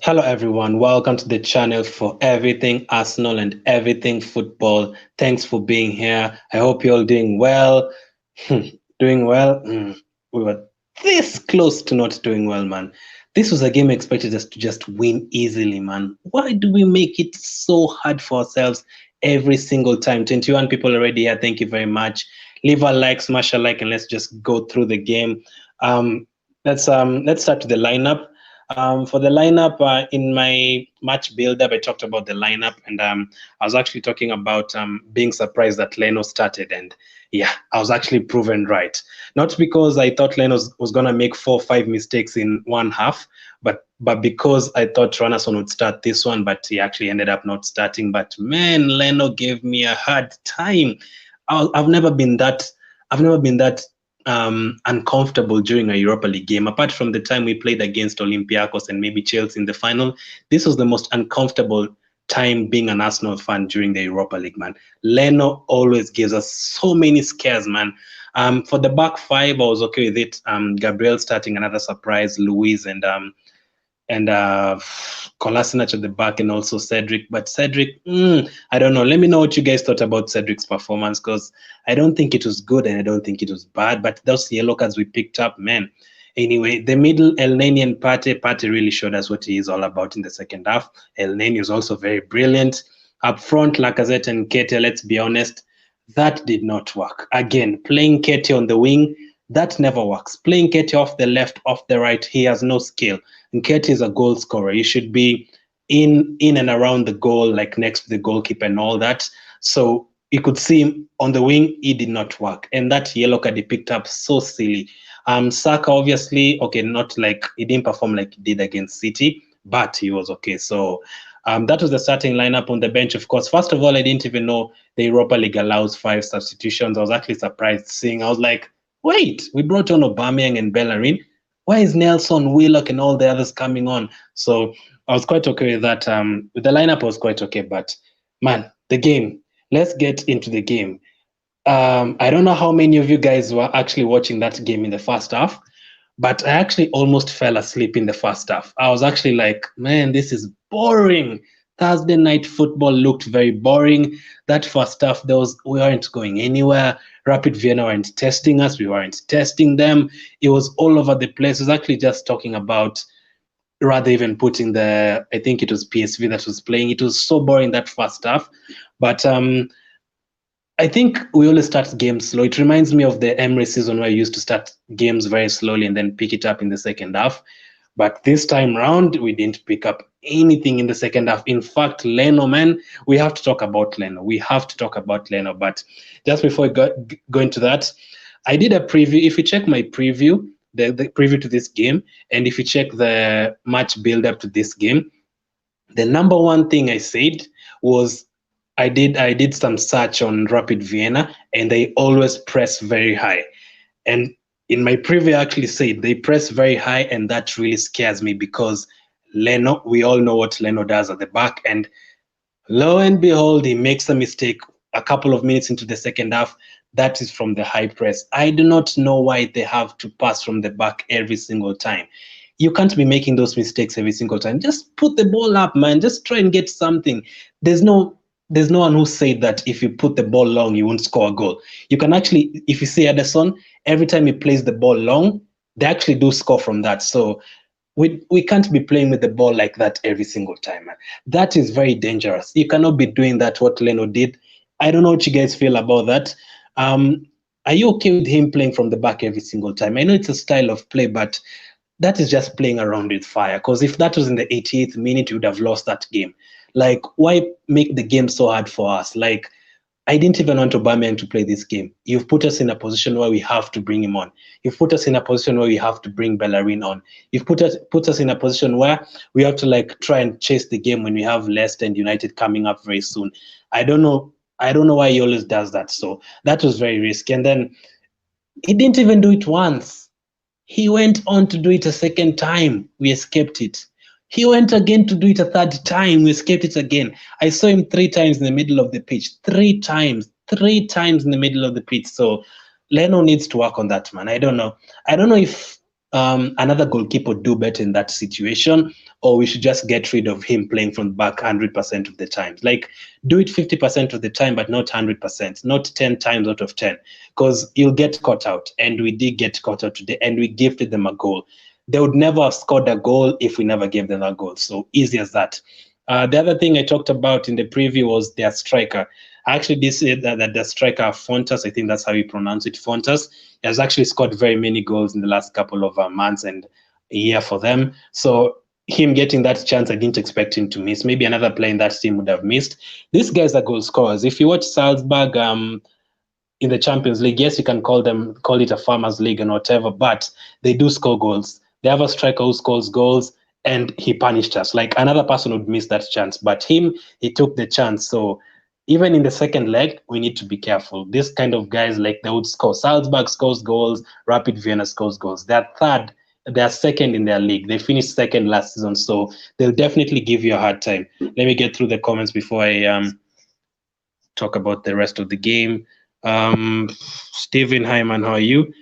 Hello everyone, welcome to the channel for everything Arsenal and everything football. Thanks for being here. I hope you're all doing well. Doing well? We were this close to not doing well, man. This was a game expected us to just win easily, man. Why do we make it so hard for ourselves every single time? 21 people already here. Thank you very much. Leave a like, smash a like, and let's just go through the game. Let's start with the lineup. For the lineup, in my match build-up, I talked about the lineup, and I was actually talking about being surprised that Leno started, and yeah, I was actually proven right. Not because I thought Leno was going to make 4 or 5 mistakes in one half, but because I thought Ranason would start this one, but he actually ended up not starting. But man, Leno gave me a hard time. I've never been that uncomfortable during a Europa League game. Apart from the time we played against Olympiacos and maybe Chelsea in the final, this was the most uncomfortable time being an Arsenal fan during the Europa League, man. Leno always gives us so many scares, man. For the back five, I was okay with it. Gabriel starting, another surprise, Luiz and Kolasinac at the back, and also Cedric. But Cedric, I don't know. Let me know what you guys thought about Cedric's performance, because I don't think it was good and I don't think it was bad. But those yellow cards we picked up, man. Anyway, the middle, El Neni and Partey. Partey really showed us what he is all about in the second half. El Neni is also very brilliant. Up front, Lacazette and Ketia, let's be honest, that did not work. Again, playing Ketia on the wing, that never works. Playing Ketia off the left, off the right, he has no skill. And Ketia is a goal scorer. He should be in and around the goal, like next to the goalkeeper and all that. So you could see him on the wing, he did not work. And that yellow card he picked up, so silly. Saka, obviously, okay, not like he didn't perform like he did against City, but he was okay. So that was the starting lineup. On the bench, of course. First of all, I didn't even know the Europa League allows 5 substitutions. I was actually surprised seeing. I was like, wait, we brought on Aubameyang and Bellerin. Why is Nelson, Willock, and all the others coming on? So I was quite okay with that. With the lineup, I was quite okay. But man, the game. Let's get into the game. I don't know how many of you guys were actually watching that game in the first half, but I actually almost fell asleep in the first half. I was actually like, man, this is boring. Thursday night football looked very boring. That first half, we weren't going anywhere. Rapid Vienna weren't testing us. We weren't testing them. It was all over the place. It was actually just talking about, rather even putting I think it was PSV that was playing. It was so boring that first half. But I think we always start games slow. It reminds me of the Emery season where you used to start games very slowly and then pick it up in the second half. But this time round, we didn't pick up anything in the second half. In fact, Leno, man, we have to talk about Leno. But just before we go into that, I did a preview. If you check my preview, the preview to this game, and if you check the match build-up to this game, the number one thing I said was I did some search on Rapid Vienna, and they always press very high. And in my preview, I actually said they press very high, and that really scares me because Leno, we all know what Leno does at the back, and lo and behold, he makes a mistake a couple of minutes into the second half. That is from the high press. I do not know why they have to pass from the back every single time. You can't be making those mistakes every single time. Just put the ball up, man. Just try and get something. There's no one who said that if you put the ball long, you won't score a goal. You can actually, if you see Ederson, every time he plays the ball long, they actually do score from that. So we can't be playing with the ball like that every single time, man. That is very dangerous. You cannot be doing that, what Leno did. I don't know what you guys feel about that. Are you okay with him playing from the back every single time? I know it's a style of play, but that is just playing around with fire. Because if that was in the 88th minute, you would have lost that game. Like, why make the game so hard for us? Like, I didn't even want Aubameyang to play this game. You've put us in a position where we have to bring him on. You've put us in a position where we have to bring Bellerin on. You've put us in a position where we have to like try and chase the game when we have Leicester and United coming up very soon. I don't know why he always does that. So that was very risky. And then he didn't even do it once. He went on to do it a second time. We escaped it. He went again to do it a third time. We escaped it again. I saw him 3 times in the middle of the pitch. 3 times in the middle of the pitch. So Leno needs to work on that, man. I don't know if another goalkeeper do better in that situation, or we should just get rid of him playing from the back 100% of the time. Like, do it 50% of the time, but not 100%, not 10 times out of 10, because you'll get caught out. And we did get caught out today, and we gifted them a goal. They would never have scored a goal if we never gave them a goal. So easy as that. The other thing I talked about in the preview was their striker. I actually did say that the striker, Fontas, I think that's how you pronounce it, Fontas, has actually scored very many goals in the last couple of months and a year for them. So him getting that chance, I didn't expect him to miss. Maybe another player in that team would have missed. These guys are goal scorers. If you watch Salzburg in the Champions League, yes, you can call it a farmers league and whatever, but they do score goals. They have a striker who scores goals, and he punished us. Like, another person would miss that chance, but him, he took the chance. So even in the second leg, we need to be careful. This kind of guys, like, they would score. Salzburg scores goals, Rapid Vienna scores goals. They're second in their league. They finished second last season, so they'll definitely give you a hard time. Let me get through the comments before I talk about the rest of the game. Stephen Hyman, how are you?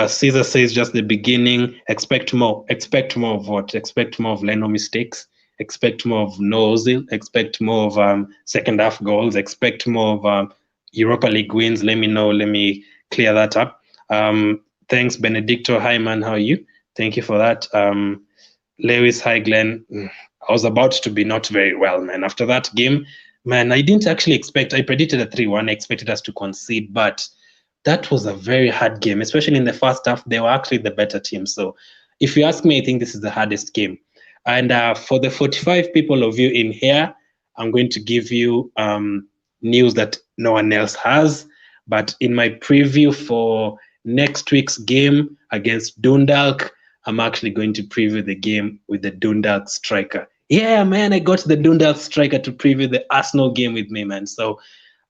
Caesar says just the beginning. Expect more. Expect more of what? Expect more of Leno mistakes. Expect more of Ozil. Expect more of second half goals. Expect more of Europa League wins. Let me know. Let me clear that up. Thanks, Benedicto. Hi, man. How are you? Thank you for that. Lewis, hi, Glenn. I was about to be not very well, man. After that game, man, I didn't actually expect. I predicted a 3-1. I expected us to concede, but that was a very hard game, especially in the first half. They were actually the better team. So if you ask me, I think this is the hardest game. And for the 45 people of you in here, I'm going to give you news that no one else has. But in my preview for next week's game against Dundalk, I'm actually going to preview the game with the Dundalk striker. Yeah, man, I got the Dundalk striker to preview the Arsenal game with me, man. So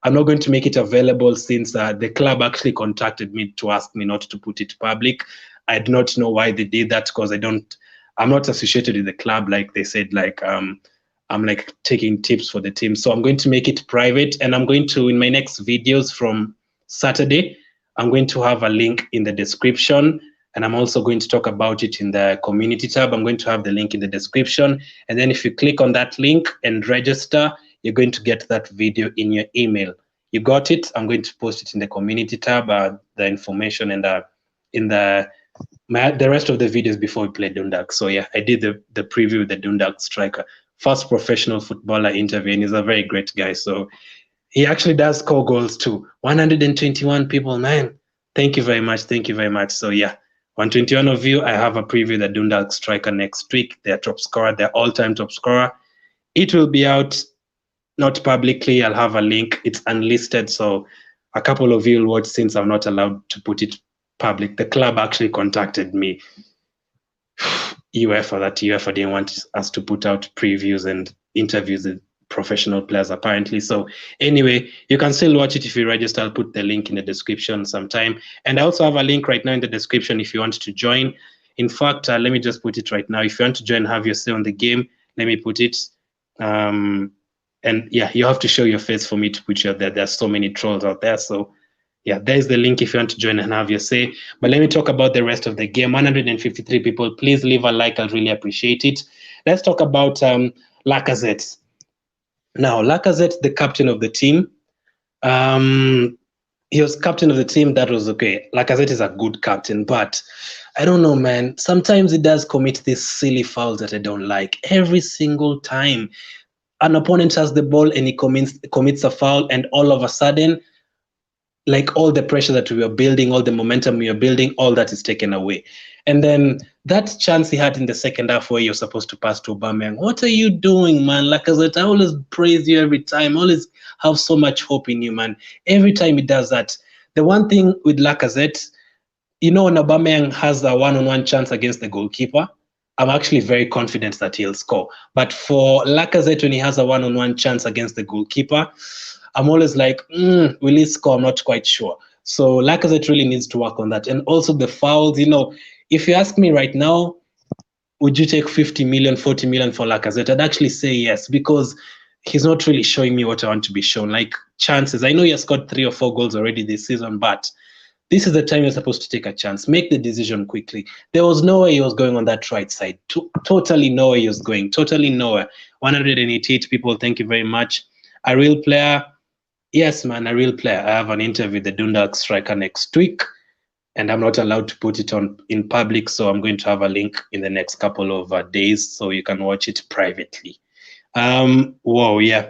I'm not going to make it available since the club actually contacted me to ask me not to put it public. I do not know why they did that, because I'm not associated with the club. Like they said, like I'm like taking tips for the team. So I'm going to make it private, and I'm going to, in my next videos from Saturday, I'm going to have a link in the description, and I'm also going to talk about it in the community tab. I'm going to have the link in the description, and then if you click on that link and register, you're going to get that video in your email. You got it? I'm going to post it in the community tab, the information, and in the rest of the videos before we play Dundalk. So yeah, I did the preview with the Dundalk striker. First professional footballer interview, and he's a very great guy. So he actually does score goals too. 121 people, man. Thank you very much. Thank you very much. So yeah, 121 of you, I have a preview the Dundalk striker next week. Their top scorer, their all-time top scorer. It will be out, not publicly. I'll have a link. It's unlisted, so a couple of you will watch since I'm not allowed to put it public. The club actually contacted me. UEFA didn't want us to put out previews and interviews with professional players, apparently. So anyway, you can still watch it if you register. I'll put the link in the description sometime. And I also have a link right now in the description if you want to join. In fact, let me just put it right now. If you want to join, have your say on the game, let me put it. And yeah, you have to show your face for me to put you out there. There's so many trolls out there. So yeah, there's the link if you want to join and have your say. But let me talk about the rest of the game. 153 people. Please leave a like. I'll really appreciate it. Let's talk about Lacazette. Now, Lacazette, the captain of the team. He was captain of the team. That was okay. Lacazette is a good captain, but I don't know, man. Sometimes he does commit these silly fouls that I don't like. Every single time an opponent has the ball and he commits a foul, and all of a sudden, like, all the pressure that we were building, all the momentum we were building, all that is taken away. And then that chance he had in the second half where you're supposed to pass to Aubameyang. What are you doing, man? Lacazette, I always praise you every time. I always have so much hope in you, man. Every time he does that. The one thing with Lacazette, you know, when Aubameyang has a one-on-one chance against the goalkeeper, I'm actually very confident that he'll score. But for Lacazette, when he has a one-on-one chance against the goalkeeper, I'm always like, will he score? I'm not quite sure. So Lacazette really needs to work on that. And also the fouls, you know, if you ask me right now, would you take 50 million, 40 million for Lacazette? I'd actually say yes, because he's not really showing me what I want to be shown. Like chances. I know he has scored 3 or 4 goals already this season, but This is the time you're supposed to take a chance. Make the decision quickly. There was no way he was going on that right side. Totally nowhere he was going. Totally nowhere. 188 people, thank you very much. A real player. Yes, man, a real player. I have an interview with the Dundalk striker next week, and I'm not allowed to put it on in public, so I'm going to have a link in the next couple of days so you can watch it privately. Whoa, yeah.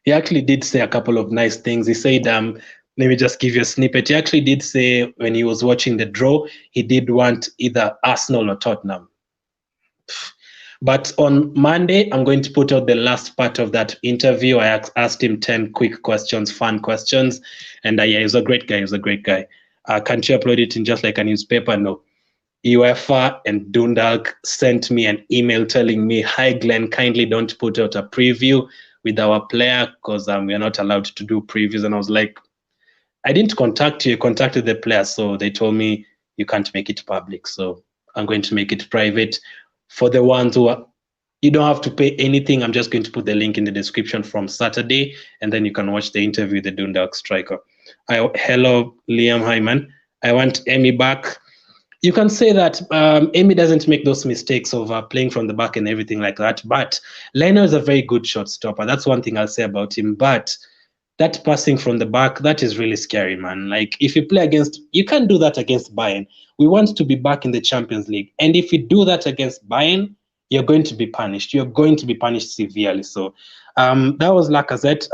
He actually did say a couple of nice things. He said, let me just give you a snippet. He actually did say when he was watching the draw, he did want either Arsenal or Tottenham. But on Monday, I'm going to put out the last part of that interview. I asked him 10 quick questions, fun questions. And yeah, he's a great guy. He's a great guy. Can't you upload it in just like a newspaper? No. UEFA and Dundalk sent me an email telling me, hi, Glenn, kindly don't put out a preview with our player because we are not allowed to do previews. And I was like, I didn't contact you, I contacted the player. So they told me you can't make it public. So I'm going to make it private. For the ones who are, you don't have to pay anything. I'm just going to put the link in the description from Saturday, and then you can watch the interview with the Dundalk striker. Hello, Liam Hyman. I want Amy back. You can say that Amy doesn't make those mistakes of playing from the back and everything like that. But Leno is a very good shot stopper. That's one thing I'll say about him. But that passing from the back, that is really scary, man. Like, if you play against, you can't do that against Bayern. We want to be back in the Champions League. And if you do that against Bayern, you're going to be punished. You're going to be punished severely. So that was Lacazette.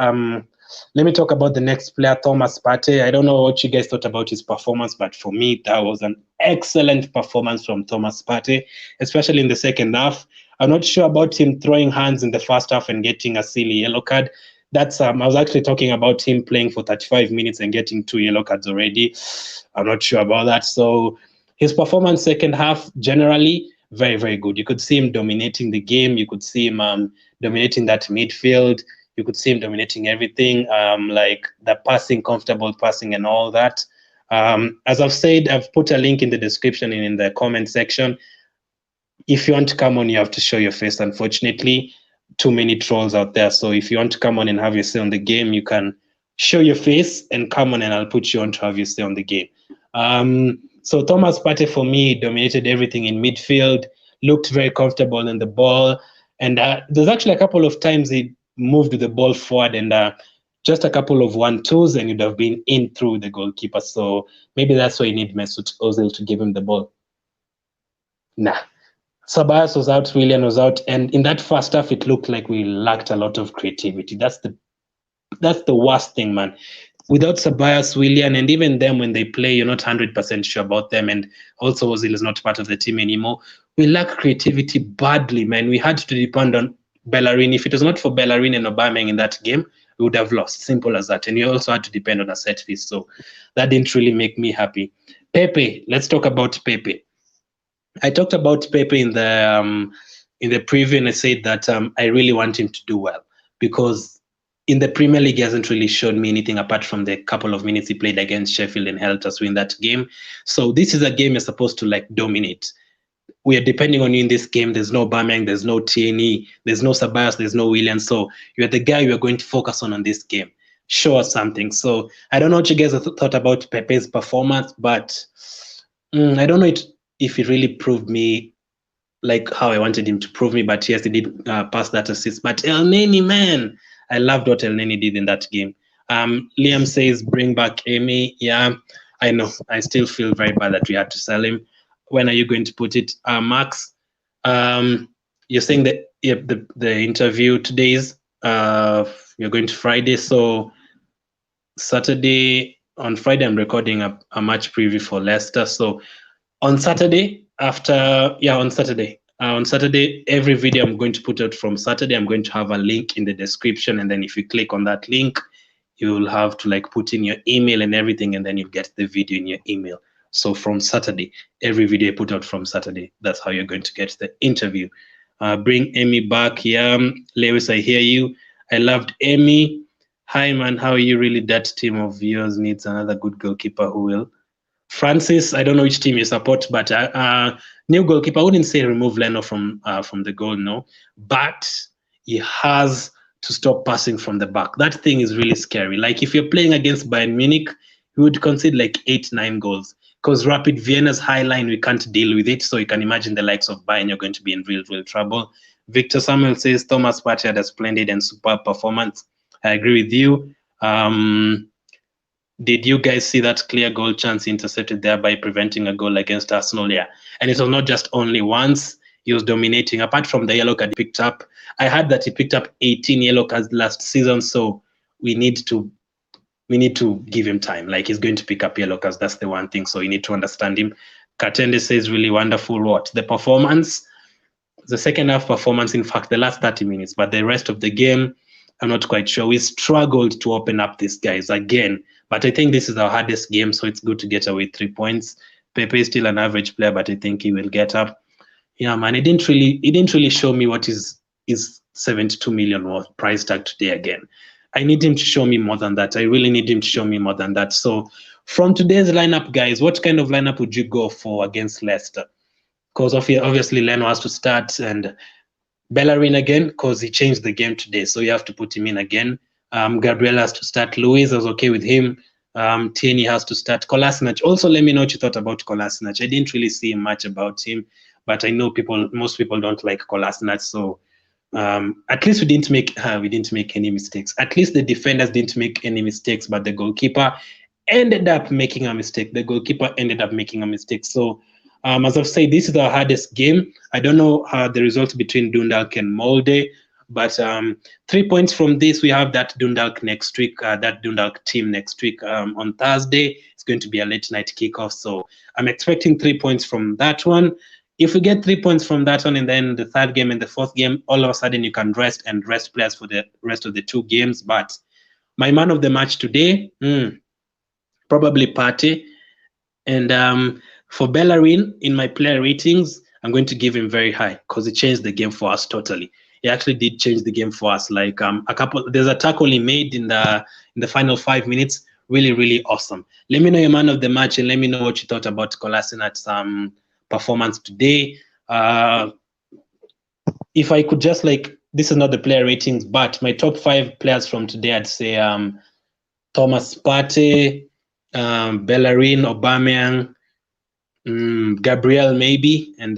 Let me talk about the next player, Thomas Partey. I don't know what you guys thought about his performance, but for me, that was an excellent performance from Thomas Partey, especially in the second half. I'm not sure about him throwing hands in the first half and getting a silly yellow card. That's I was actually talking about him playing for 35 minutes and getting 2 yellow cards already. I'm not sure about that. So his performance second half, generally, very, very good. You could see him dominating the game. You could see him dominating that midfield. You could see him dominating everything, like the passing, comfortable passing and all that. As I've said, I've put a link in the description and in the comment section. If you want to come on, you have to show your face. Unfortunately, too many trolls out there. So if you want to come on and have your say on the game, you can show your face and come on and I'll put you on to have your say on the game. So Thomas Partey, for me, dominated everything in midfield, looked very comfortable in the ball. And there's actually a couple of times he moved the ball forward and just a couple of 1-2s and you'd have been in through the goalkeeper. So maybe that's why you need Mesut Ozil to give him the ball. Nah. Ceballos was out, Willian was out, and in that first half, it looked like we lacked a lot of creativity. That's the worst thing, man. Without Ceballos, Willian, and even them when they play, you're not 100% sure about them, and also Ozil is not part of the team anymore. We lack creativity badly, man. We had to depend on Bellerin. If it was not for Bellerin and Aubameyang in that game, we would have lost. Simple as that. And we also had to depend on a set piece, so that didn't really make me happy. Pepe, let's talk about Pepe. I talked about Pepe in the preview, and I said that I really want him to do well because in the Premier League, he hasn't really shown me anything apart from the couple of minutes he played against Sheffield and helped us win that game. So this is a game you're supposed to like dominate. We are depending on you in this game. There's no Aubameyang, there's no TNE, there's no Ceballos, there's no Williams. So you're the guy we're going to focus on this game. Show us something. So I don't know what you guys thought about Pepe's performance, but I don't know if it really proved me like how I wanted him to prove me, but yes, he did pass that assist. But Elneny, man, I loved what Elneny did in that game. Liam says, bring back Amy. Yeah, I know. I still feel very bad that we had to sell him. When are you going to put it? Max, you're saying that the interview today's, you're going to Friday. So Saturday, on Friday, I'm recording a match preview for Leicester. So on Saturday, on Saturday, every video I'm going to put out from Saturday, I'm going to have a link in the description. And then if you click on that link, you'll have to like put in your email and everything, and then you get the video in your email. So from Saturday, every video I put out from Saturday, that's how you're going to get the interview. Bring Amy back here. Lewis, I hear you. I loved Amy. Hi, man. How are you? Really, that team of yours needs another good goalkeeper who will. Francis, I don't know which team you support, but new goalkeeper. I wouldn't say remove Leno from the goal, no, but he has to stop passing from the back. That thing is really scary. Like if you're playing against Bayern Munich, we would concede like 8-9 goals. Because Rapid Vienna's high line, we can't deal with it. So you can imagine the likes of Bayern, you're going to be in real trouble. Victor Samuel says Thomas Partey had a splendid and superb performance. I agree with you. Did you guys see that clear goal chance intercepted there by preventing a goal against Arsenal? Yeah. And it was not just only once. He was dominating. Apart from the yellow card he picked up, I heard that he picked up 18 yellow cards last season. So we need to give him time. Like, he's going to pick up yellow cards. That's the one thing. So you need to understand him. Katende says really wonderful. What? The performance, the second half performance, in fact, the last 30 minutes, but the rest of the game, I'm not quite sure. We struggled to open up these guys again, but I think this is our hardest game, so it's good to get away 3 points. Pepe is still an average player, but I think he will get up. Yeah, man, it didn't really show me what is 72 million price tag today again. I need him to show me more than that. I really need him to show me more than that. So from today's lineup, guys, what kind of lineup would you go for against Leicester? Because obviously Leno has to start, and Bellerin again, because he changed the game today, so you have to put him in again. Gabriel has to start. Luiz, I was okay with him. Tierney has to start. Kolasinac. Also, let me know what you thought about Kolasinac. I didn't really see much about him, but I know most people don't like Kolasinac. So at least we didn't make any mistakes. At least the defenders didn't make any mistakes, but the goalkeeper ended up making a mistake. So as I've said, this is our hardest game. I don't know the results between Dundalk and Molde, but 3 points from this. We have that Dundalk next week, that Dundalk team next week on Thursday. It's going to be a late night kickoff, so I'm expecting 3 points from that one. If we get 3 points from that one, and then the third game and the fourth game, all of a sudden you can rest players for the rest of the 2 games. But my man of the match today, probably Partey. And for Bellerin, in my player ratings, I'm going to give him very high because he changed the game for us totally. He actually did change the game for us. Like there's a tackle he made in the final 5 minutes. Really, really awesome. Let me know your man of the match, and let me know what you thought about Kolasinac's performance today. If I could just this is not the player ratings, but my top 5 players from today, I'd say Thomas Partey, Bellerin, Aubameyang, Gabriel maybe, and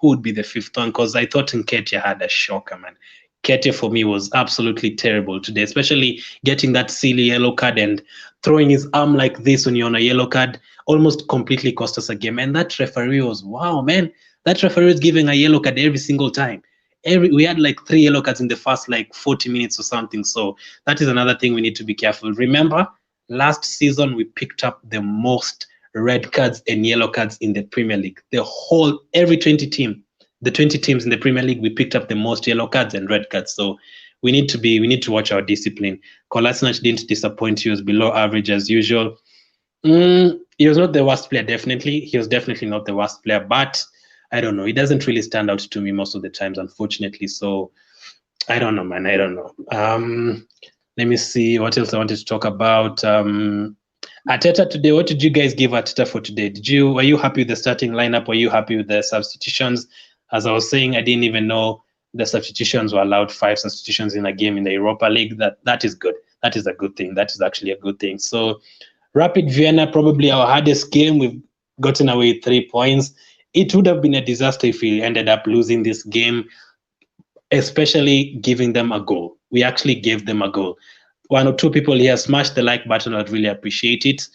who would be the 5th one? Because I thought Nketiah had a shocker, man. Nketiah for me was absolutely terrible today, especially getting that silly yellow card and throwing his arm like this when you're on a yellow card almost completely cost us a game. And that referee was, wow, man. That referee is giving a yellow card every single time. We had 3 yellow cards in the first 40 minutes or something. So that is another thing we need to be careful. Remember, last season we picked up the most red cards and yellow cards in the Premier League. Every 20 teams in the Premier League, we picked up the most yellow cards and red cards. So we need to watch our discipline. Kolasinac didn't disappoint. He was below average as usual. He was not the worst player, definitely. He was definitely not the worst player, but I don't know. He doesn't really stand out to me most of the times, unfortunately. So I don't know, man. I don't know. Let me see what else I wanted to talk about. Arteta today, what did you guys give Arteta for today? Were you happy with the starting lineup? Were you happy with the substitutions? As I was saying, I didn't even know the substitutions were allowed 5 substitutions in a game in the Europa League. That is good. That is a good thing. That is actually a good thing. So Rapid Vienna, probably our hardest game. We've gotten away 3 points. It would have been a disaster if we ended up losing this game, especially giving them a goal. We actually gave them a goal. 1 or 2 people here smashed the like button. I'd really appreciate it.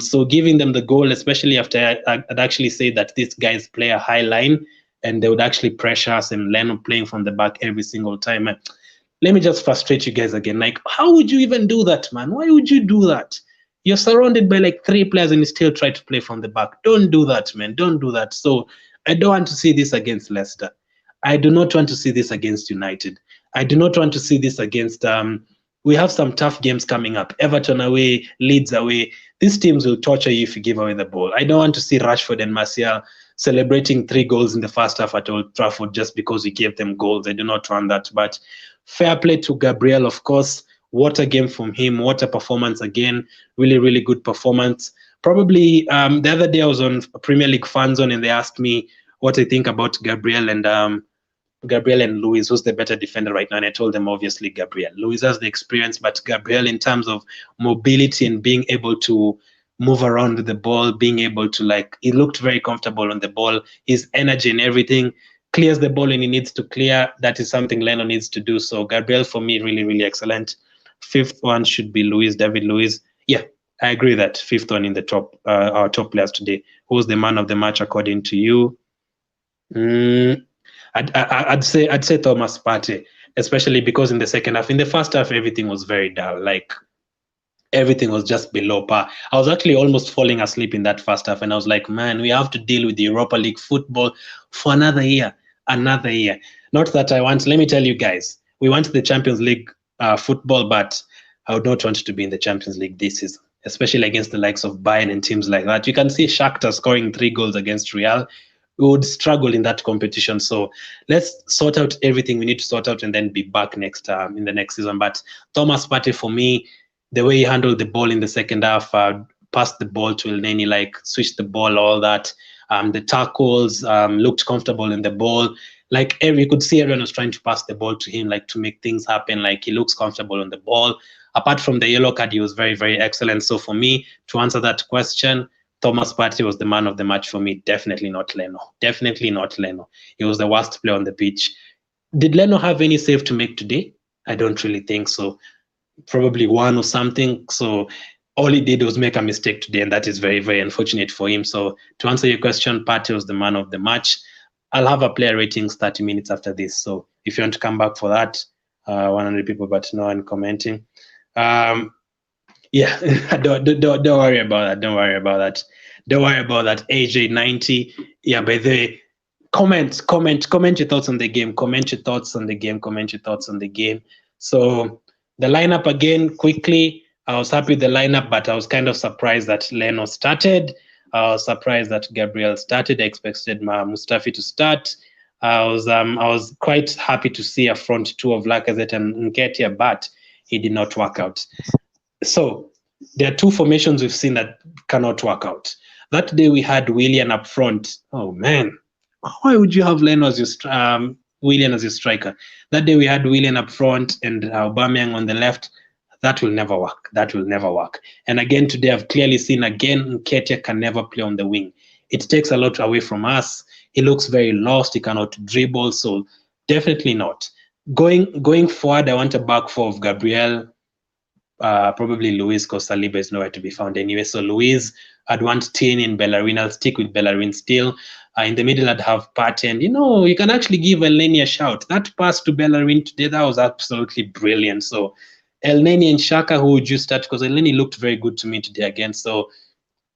So giving them the goal, especially after I'd actually say that these guys play a high line and they would actually pressure us, and Leno playing from the back every single time. Let me just frustrate you guys again. How would you even do that, man? Why would you do that? You're surrounded by 3 players and you still try to play from the back. Don't do that, man. Don't do that. So I don't want to see this against Leicester. I do not want to see this against United. I do not want to see this against we have some tough games coming up. Everton away, Leeds away. These teams will torture you if you give away the ball. I don't want to see Rashford and Martial celebrating 3 goals in the first half at Old Trafford just because we gave them goals. I do not want that. But fair play to Gabriel, of course. What a game from him. What a performance again. Really, really good performance. Probably the other day I was on Premier League Fan Zone and they asked me what I think about Gabriel, and Gabriel and Luiz, who's the better defender right now? And I told them obviously Gabriel. Luiz has the experience, but Gabriel, in terms of mobility and being able to move around with the ball, being able to, like, he looked very comfortable on the ball. His energy and everything, clears the ball when he needs to clear. That is something Leno needs to do. So Gabriel, for me, really, really excellent. Fifth one should be Luiz, David Luiz. Yeah, I agree that fifth one in the top, our top players today. Who's the man of the match according to you? I'd say Thomas Partey, especially because in the second half, in the first half, everything was very dull. Like, everything was just below par. I was actually almost falling asleep in that first half, and I was like, man, we have to deal with the Europa League football for another year. Not that I want, let me tell you guys, we want the Champions League football, but I would not want to be in the Champions League this season, especially against the likes of Bayern and teams like that. You can see Shakhtar scoring 3 goals against Real. We would struggle in that competition. So let's sort out everything we need to sort out and then be back next in the next season. But Thomas Partey, for me, the way he handled the ball in the second half, passed the ball to Elneny, like switched the ball, all that. The tackles, looked comfortable in the ball. Like, you could see everyone was trying to pass the ball to him, like, to make things happen. Like, he looks comfortable on the ball. Apart from the yellow card, he was very, very excellent. So for me, to answer that question, Thomas Partey was the man of the match for me. Definitely not Leno. Definitely not Leno. He was the worst player on the pitch. Did Leno have any save to make today? I don't really think so. Probably one or something. So all he did was make a mistake today, and that is very, very unfortunate for him. So to answer your question, Partey was the man of the match. I'll have a player ratings 30 minutes after this. So if you want to come back for that, 100 people, but no one commenting. Yeah, don't worry about that. Don't worry about that. Don't worry about that. AJ90. Yeah, by the way, comment your thoughts on the game. Comment your thoughts on the game. So the lineup again, quickly. I was happy with the lineup, but I was kind of surprised that Leno started. I was surprised that Gabriel started. I expected Mustafi to start. I was quite happy to see a front two of Lacazette and Nketiah, but he did not work out. So there are two formations we've seen that cannot work out. That day we had Willian up front. Oh man, why would you have Leno as your Willian as your striker? That day we had Willian up front and Aubameyang on the left. That will never work. And again today, I've clearly seen again Nketiah can never play on the wing. It takes a lot away from us. He looks very lost. He cannot dribble. So definitely not. Going forward, I want a back four of Gabriel. Probably Luiz, because Saliba is nowhere to be found anyway. So Luiz, I'd want Tierney and Bellerin. I'll stick with Bellerin still. In the middle, I'd have Partey. And, you can actually give Elneny a shout. That pass to Bellerin today, that was absolutely brilliant. So Elneny and Xhaka, who would you start? Because Elneny looked very good to me today again. So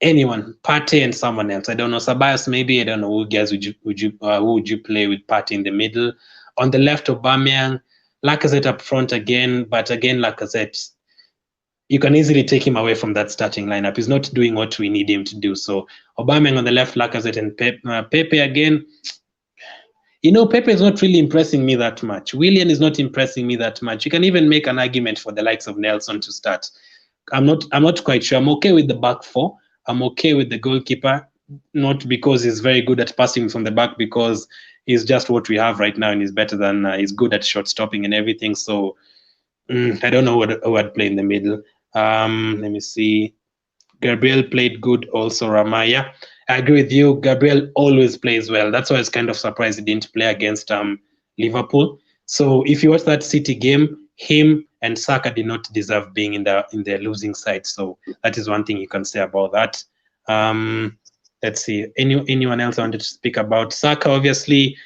anyone, Partey and someone else. I don't know, Sabias maybe. I don't know who guys who would you play with Partey in the middle. On the left, Aubameyang, Lacazette up front again. But again, Lacazette, you can easily take him away from that starting lineup. He's not doing what we need him to do. So Aubameyang on the left, Lacazette and Pepe again. Pepe is not really impressing me that much. Willian is not impressing me that much. You can even make an argument for the likes of Nelson to start. I'm not quite sure. I'm okay with the back four. I'm okay with the goalkeeper, not because he's very good at passing from the back, because he's just what we have right now, and he's better than he's good at short stopping and everything. So I don't know who I'd play in the middle. Let me see. Gabriel played good also. Ramaya, I agree with you. Gabriel always plays well. That's why I was kind of surprised he didn't play against Liverpool. So if you watch that City game, him and Saka did not deserve being in the losing side. So that is one thing you can say about that. Let's see. Anyone else I wanted to speak about? Saka, obviously,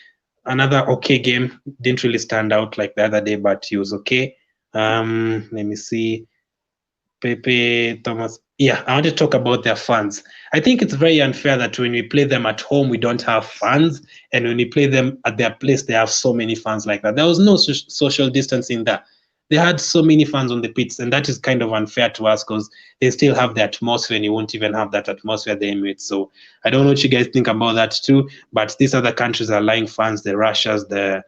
another okay game. Didn't really stand out like the other day, but he was okay. Let me see. Pepe, Thomas. Yeah, I want to talk about their fans. I think it's very unfair that when we play them at home, we don't have fans. And when we play them at their place, they have so many fans like that. There was no social distancing there. They had so many fans on the pitch, and that is kind of unfair to us because they still have the atmosphere, and you won't even have that atmosphere at the Emirates. So I don't know what you guys think about that too, but these other countries are allowing fans, the Russias, the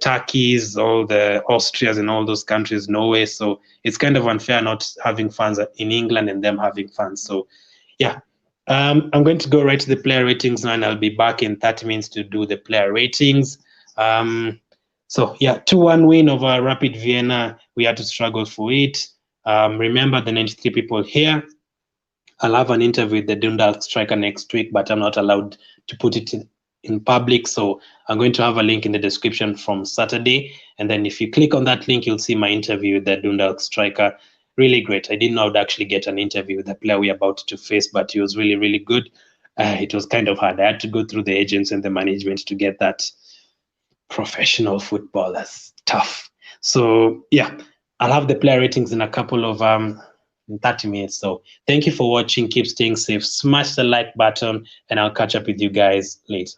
Turkeys, all the Austrias and all those countries, Norway. So it's kind of unfair not having fans in England and them having fans. So yeah, I'm going to go right to the player ratings now, and I'll be back in 30 minutes to do the player ratings. So yeah, 2-1 win over Rapid Vienna. We had to struggle for it. Remember the 93 people here. I'll have an interview with the Dundalk striker next week, but I'm not allowed to put it in public. So I'm going to have a link in the description from Saturday. And then if you click on that link, you'll see my interview with the Dundalk striker. Really great. I didn't know I would actually get an interview with the player we're about to face, but he was really, really good. It was kind of hard. I had to go through the agents and the management to get that professional football. That's tough. So yeah, I'll have the player ratings in a couple of 30 minutes. So thank you for watching. Keep staying safe. Smash the like button, and I'll catch up with you guys later.